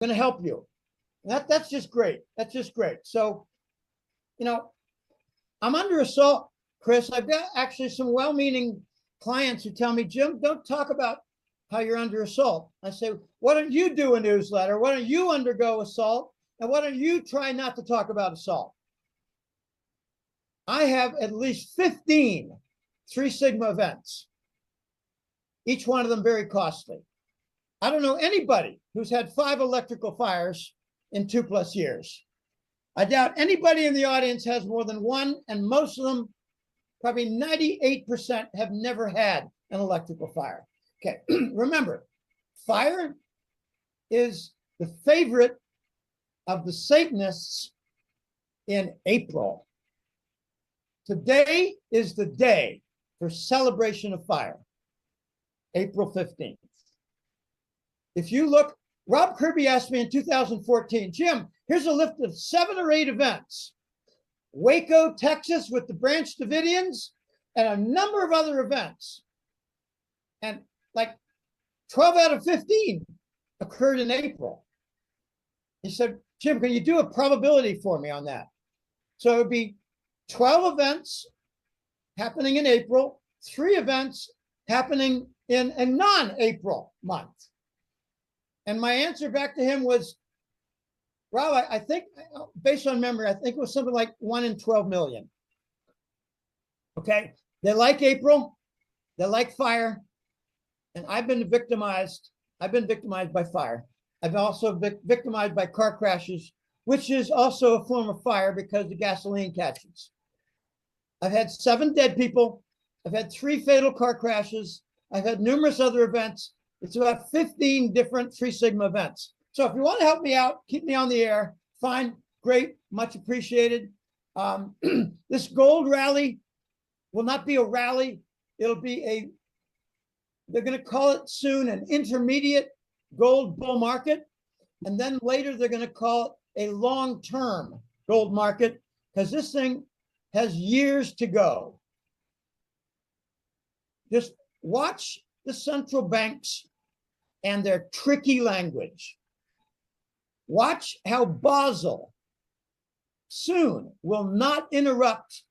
going to help you. That's just great. That's just great. So, I'm under assault, Chris. I've got actually some well-meaning clients who tell me, Jim, don't talk about how you're under assault. I say, why don't you do a newsletter? Why don't you undergo assault? And why don't you try not to talk about assault? I have at least 15 Three Sigma events, each one of them very costly. I don't know anybody who's had 5 electrical fires in 2+ years. I doubt anybody in the audience has more than one, and most of them, probably 98%, have never had an electrical fire. Okay, remember, fire is the favorite of the Satanists in April. Today is the day for celebration of fire, April 15th. If you look, Rob Kirby asked me in 2014, Jim, here's a list of 7 or 8 events. Waco, Texas with the Branch Davidians and a number of other events. And like 12 out of 15 occurred in April. He said, Jim, can you do a probability for me on that? So it would be 12 events happening in April, 3 events happening in a non-April month. And my answer back to him was, Rob, I think, based on memory, I think it was something like 1 in 12 million. Okay, they like April, they like fire, and I've been victimized. I've been victimized by fire. I've also been victimized by car crashes, which is also a form of fire because the gasoline catches. I've had 7 dead people. I've had 3 fatal car crashes. I've had numerous other events. It's about 15 different Three Sigma events. So if you want to help me out, keep me on the air, fine, great, much appreciated. This gold rally will not be a rally. It'll be they're going to call it soon an intermediate gold bull market. And then later they're going to call it a long-term gold market because this thing has years to go. Just watch the central banks and their tricky language. Watch how Basel soon will not interrupt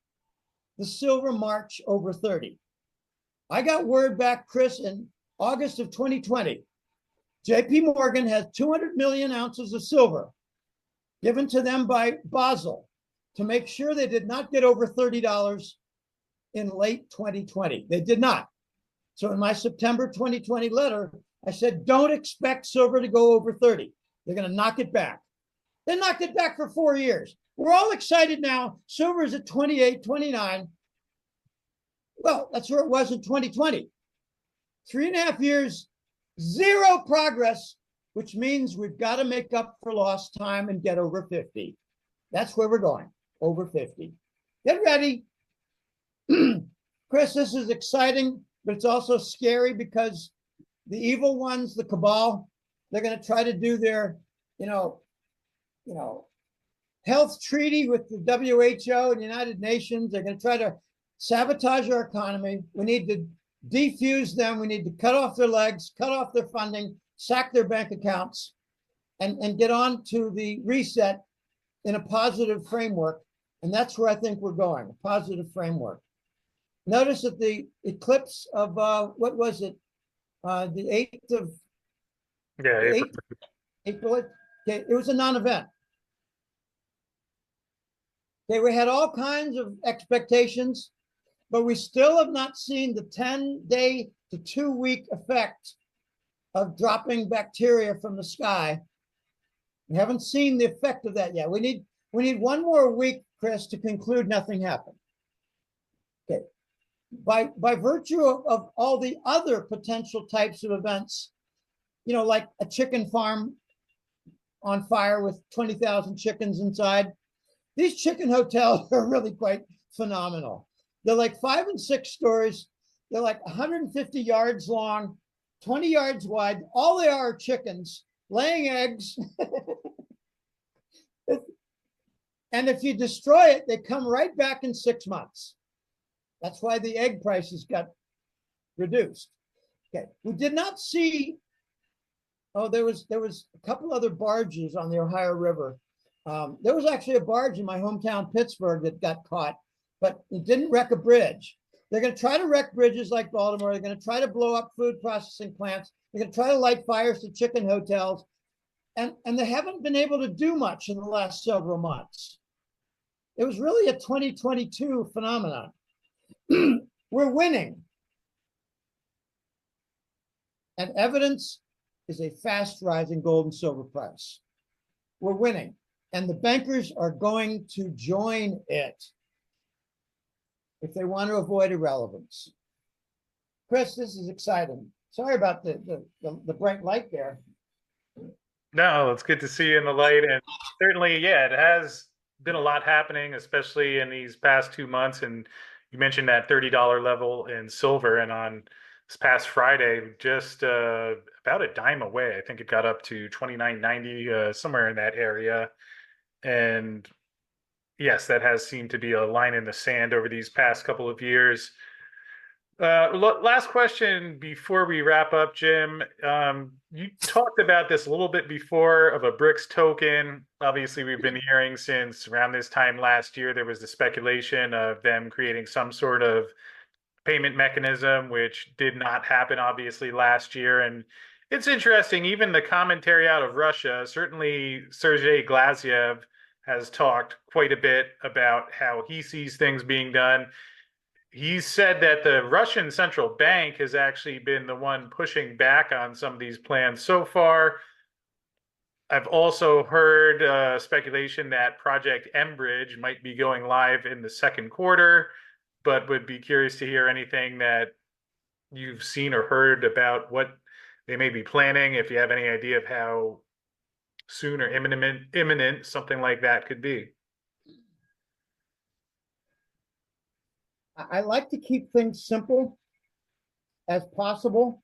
the silver march over 30. I got word back, Chris, in August of 2020. JP Morgan has 200 million ounces of silver given to them by Basel to make sure they did not get over $30 in late 2020. They did not. So in my September 2020 letter, I said, don't expect silver to go over 30. They're going to knock it back. They knocked it back for 4 years. We're all excited now. Silver is at 28, 29. Well, that's where it was in 2020. 3.5 years, 0 progress, which means we've got to make up for lost time and get over 50. That's where we're going, over 50. Get ready. Chris, this is exciting, but it's also scary because the evil ones, the cabal, they're going to try to do their, health treaty with the WHO and the United Nations. They're going to try to sabotage our economy. We need to defuse them. We need to cut off their legs, cut off their funding, sack their bank accounts, and get on to the reset in a positive framework. And that's where I think we're going, a positive framework. Notice that the eclipse of, what was it? The 8th of April. Okay, it was a non-event. Okay, we had all kinds of expectations, but we still have not seen the 10-day to 2-week effect of dropping bacteria from the sky. We haven't seen the effect of that yet. We need 1 more week, Chris, to conclude nothing happened. Okay. By virtue of all the other potential types of events, like a chicken farm on fire with 20,000 chickens inside, these chicken hotels are really quite phenomenal. They're like 5 and 6 stories. They're like 150 yards long, 20 yards wide. All they are chickens laying eggs. And if you destroy it, they come right back in 6 months. That's why the egg prices got reduced. Okay, we did not see Oh, there was a couple other barges on the Ohio River. There was actually a barge in my hometown, Pittsburgh, that got caught, but it didn't wreck a bridge. They're going to try to wreck bridges like Baltimore. They're going to try to blow up food processing plants. They're going to try to light fires to chicken hotels. And they haven't been able to do much in the last several months. It was really a 2022 phenomenon. We're winning. And evidence is a fast rising gold and silver price. We're winning. And the bankers are going to join it if they want to avoid irrelevance. Chris, this is exciting. Sorry about the bright light there. No, it's good to see you in the light. And certainly, yeah, it has been a lot happening, especially in these past 2 months. And you mentioned that $30 level in silver. And on this past Friday, just about a dime away, I think it got up to 29.90, somewhere in that area. And yes, that has seemed to be a line in the sand over these past couple of years. Last question before we wrap up, Jim. You talked about this a little bit before of a BRICS token. Obviously, we've been hearing since around this time last year, there was the speculation of them creating some sort of payment mechanism, which did not happen, obviously, last year. And it's interesting, even the commentary out of Russia, certainly Sergei Glaziev has talked quite a bit about how he sees things being done. He said that the Russian central bank has actually been the one pushing back on some of these plans so far. I've also heard speculation that Project Enbridge might be going live in the second quarter, but would be curious to hear anything that you've seen or heard about what they may be planning, if you have any idea of how soon or imminent something like that could be. I like to keep things simple as possible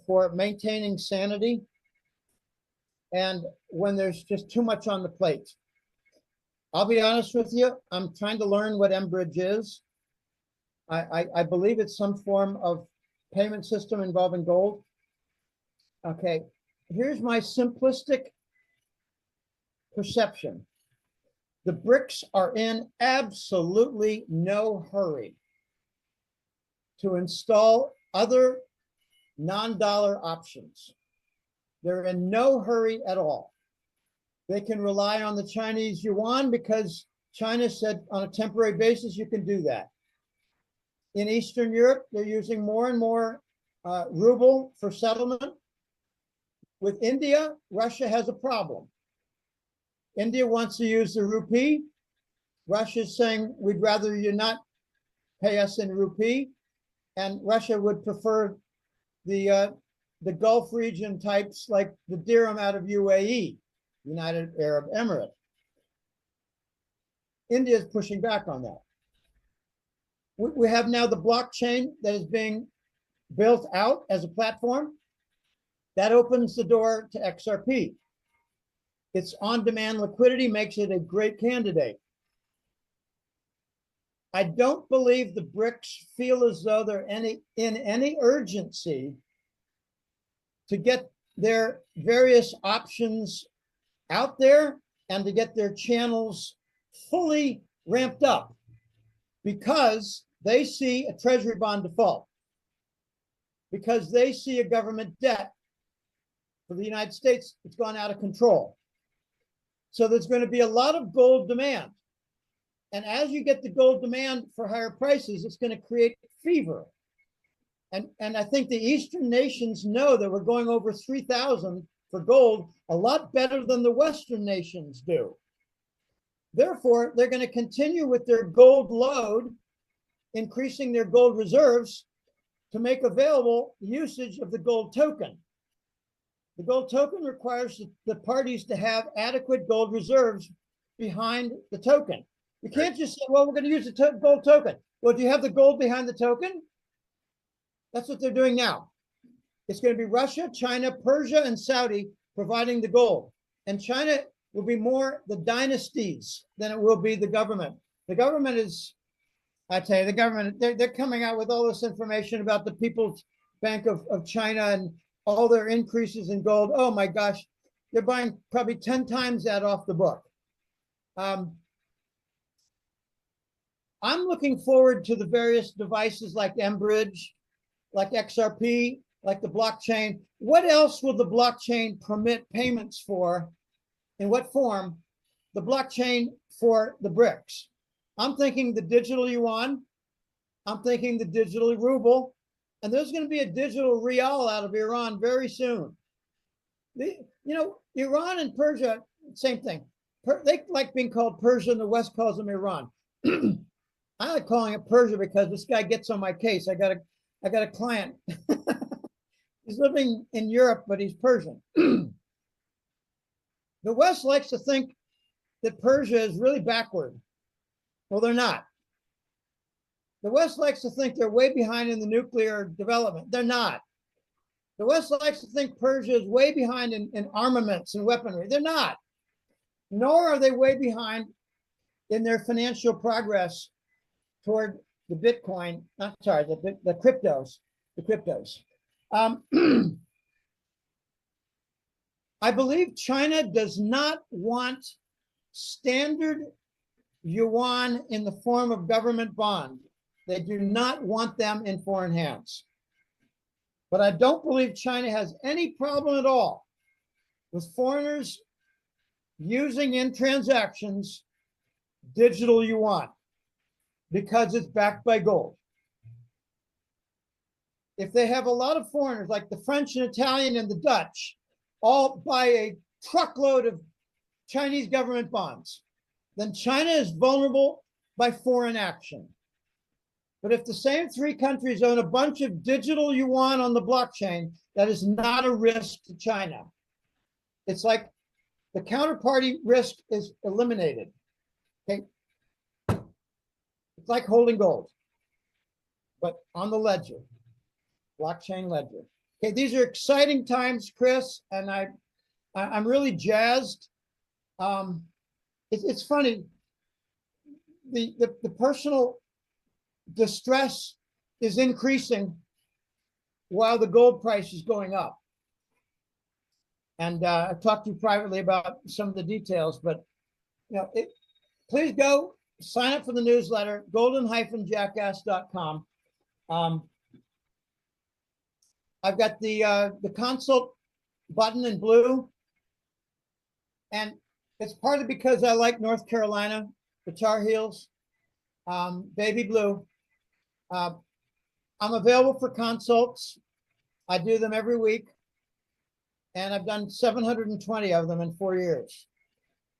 for maintaining sanity and when there's just too much on the plate. I'll be honest with you, I'm trying to learn what Enbridge is. I believe it's some form of payment system involving gold. Okay, here's my simplistic perception. The BRICS are in absolutely no hurry to install other non-dollar options. They're in no hurry at all. They can rely on the Chinese yuan because China said on a temporary basis you can do that. In Eastern Europe, they're using more and more ruble for settlement. With India, Russia has a problem. India wants to use the rupee. Russia's saying, we'd rather you not pay us in rupee. And Russia would prefer the Gulf region types like the dirham out of UAE, United Arab Emirates. India is pushing back on that. We have now the blockchain that is being built out as a platform. That opens the door to XRP. Its on-demand liquidity makes it a great candidate. I don't believe the BRICS feel as though they're in any urgency to get their various options out there and to get their channels fully ramped up because they see a treasury bond default, because they see a government debt for the United States that's gone out of control. So there's going to be a lot of gold demand. And as you get the gold demand for higher prices, it's going to create fever. And I think the Eastern nations know that we're going over 3,000 for gold a lot better than the Western nations do. Therefore, they're going to continue with their gold load, increasing their gold reserves to make available usage of the gold token. The gold token requires the parties to have adequate gold reserves behind the token. You can't just say, well, we're going to use the gold token. Well, do you have the gold behind the token? That's what they're doing now. It's going to be Russia, China, Persia, and Saudi providing the gold. And China will be more the dynasties than it will be the government. The government is, I tell you, the government, they're coming out with all this information about the People's Bank of China all their increases in gold. Oh my gosh, they're buying probably 10 times that off the book. I'm looking forward to the various devices like Mbridge, like XRP, like the blockchain. What else will the blockchain permit payments for? In what form? The blockchain for the BRICS. I'm thinking the digital yuan. I'm thinking the digital ruble. And there's going to be a digital rial out of Iran very soon. Iran and Persia, same thing. They like being called Persia, and the West calls them Iran. I like calling it Persia because this guy gets on my case. I got a client. He's living in Europe, but he's Persian. The West likes to think that Persia is really backward. Well, they're not. The West likes to think they're way behind in the nuclear development. They're not. The West likes to think Persia is way behind in armaments and weaponry. They're not. Nor are they way behind in their financial progress toward the Bitcoin, the cryptos. I believe China does not want standard yuan in the form of government bond. They do not want them in foreign hands. But I don't believe China has any problem at all with foreigners using in transactions digital yuan because it's backed by gold. If they have a lot of foreigners, like the French and Italian and the Dutch, all buy a truckload of Chinese government bonds, then China is vulnerable by foreign action. But if the same three countries own a bunch of digital yuan on the blockchain, that is not a risk to China. It's like the counterparty risk is eliminated. Okay. It's like holding gold, but on the ledger, blockchain ledger. Okay, these are exciting times, Chris, and I'm really jazzed. It's funny. The personal distress is increasing while the gold price is going up. And I've talked to you privately about some of the details, but please go sign up for the newsletter, golden-jackass.com. I've got the consult button in blue, and it's partly because I like North Carolina, the Tar Heels, baby blue. I'm available for consults. I do them every week, and I've done 720 of them in 4 years.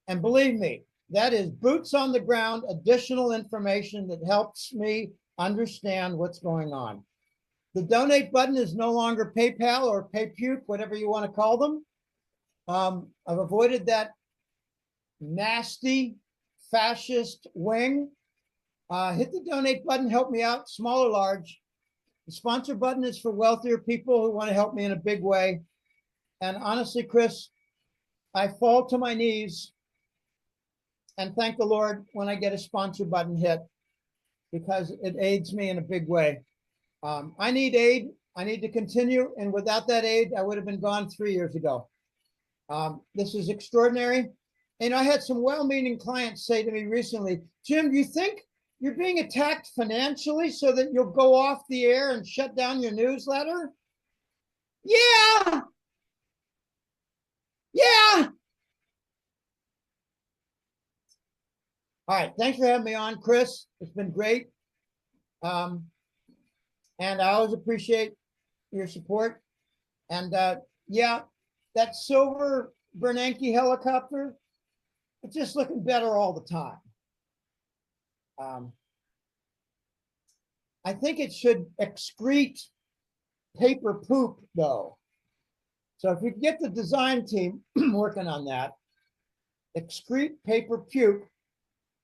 And believe me, that is boots on the ground, additional information that helps me understand what's going on. The donate button is no longer PayPal or PayPuke, whatever you want to call them. I've avoided that nasty fascist wing. Hit the donate button, help me out, small or large. The sponsor button is for wealthier people who want to help me in a big way. And honestly, Chris, I fall to my knees and thank the Lord when I get a sponsor button hit because it aids me in a big way. I need aid. I need to continue. And without that aid, I would have been gone 3 years ago. This is extraordinary. And I had some well-meaning clients say to me recently, Jim, do you think you're being attacked financially so that you'll go off the air and shut down your newsletter? Yeah. Yeah. All right. Thanks for having me on, Chris. It's been great. And I always appreciate your support. And yeah, that silver Bernanke helicopter, it's just looking better all the time. I think it should excrete paper poop, though. So if you get the design team working on that, excrete paper puke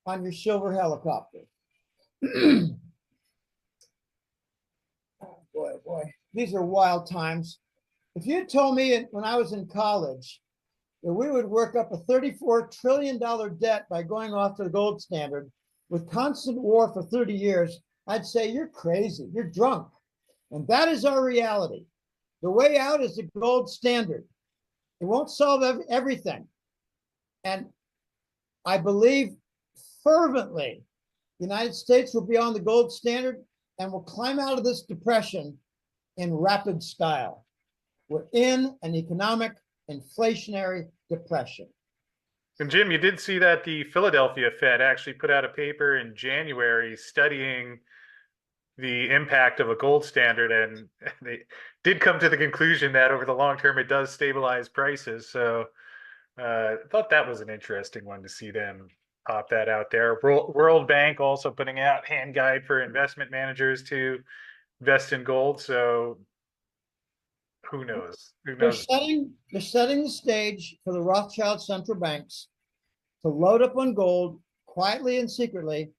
on your silver helicopter. Oh boy, these are wild times. If you told me when I was in college that we would work up a $34 trillion debt by going off to the gold standard with constant war for 30 years, I'd say you're crazy, you're drunk. And that is our reality. The way out is the gold standard. It won't solve everything. And I believe fervently the United States will be on the gold standard and will climb out of this depression in rapid style. We're in an economic inflationary depression. And Jim, you did see that the Philadelphia Fed actually put out a paper in January studying the impact of a gold standard, and they did come to the conclusion that over the long term it does stabilize prices. So I thought that was an interesting one to see them pop that out there. World Bank also putting out hand guide for investment managers to invest in gold. So who knows? Who They're knows? setting the stage for the Rothschild central banks to load up on gold quietly and secretly.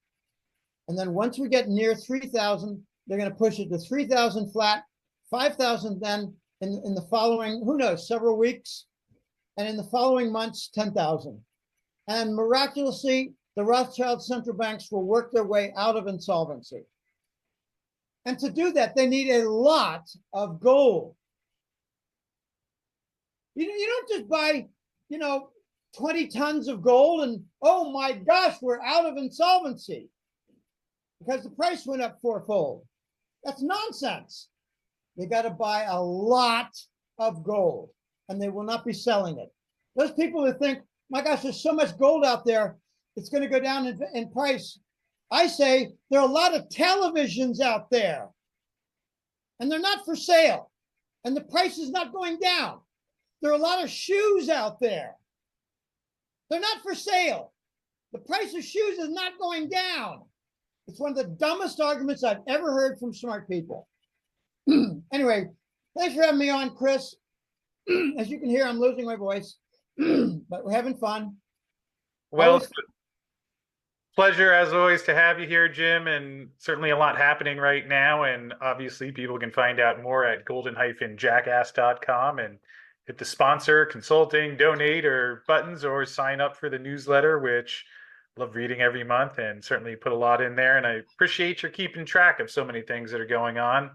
And then once we get near 3,000, they're going to push it to 3,000 flat, 5,000 then in the following, who knows, several weeks. And in the following months, 10,000. And miraculously, the Rothschild central banks will work their way out of insolvency. And to do that, they need a lot of gold. You don't just buy, 20 tons of gold and, oh my gosh, we're out of insolvency because the price went up fourfold. That's nonsense. They got to buy a lot of gold and they will not be selling it. Those people who think, my gosh, there's so much gold out there, it's going to go down in price. I say there are a lot of televisions out there and they're not for sale and the price is not going down. There are a lot of shoes out there. They're not for sale. The price of shoes is not going down. It's one of the dumbest arguments I've ever heard from smart people. Anyway, thanks for having me on, Chris. As you can hear, I'm losing my voice, but we're having fun. Well, it's a pleasure as always to have you here, Jim, and certainly a lot happening right now. And obviously, people can find out more at golden-jackass.com and hit the sponsor, consulting, donate, or buttons, or sign up for the newsletter, which I love reading every month and certainly put a lot in there. And I appreciate your keeping track of so many things that are going on.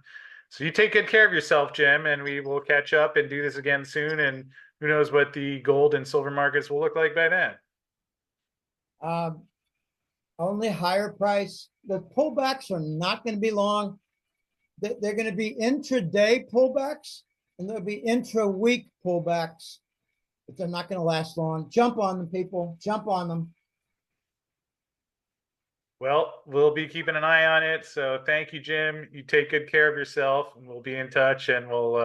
So you take good care of yourself, Jim, and we will catch up and do this again soon. And who knows what the gold and silver markets will look like by then. Only higher price. The pullbacks are not going to be long. They're going to be intraday pullbacks and there'll be intra-week pullbacks, but they're not going to last long. Jump on them, people. Jump on them. Well, we'll be keeping an eye on it. So thank you, Jim. You take good care of yourself, and we'll be in touch, and we'll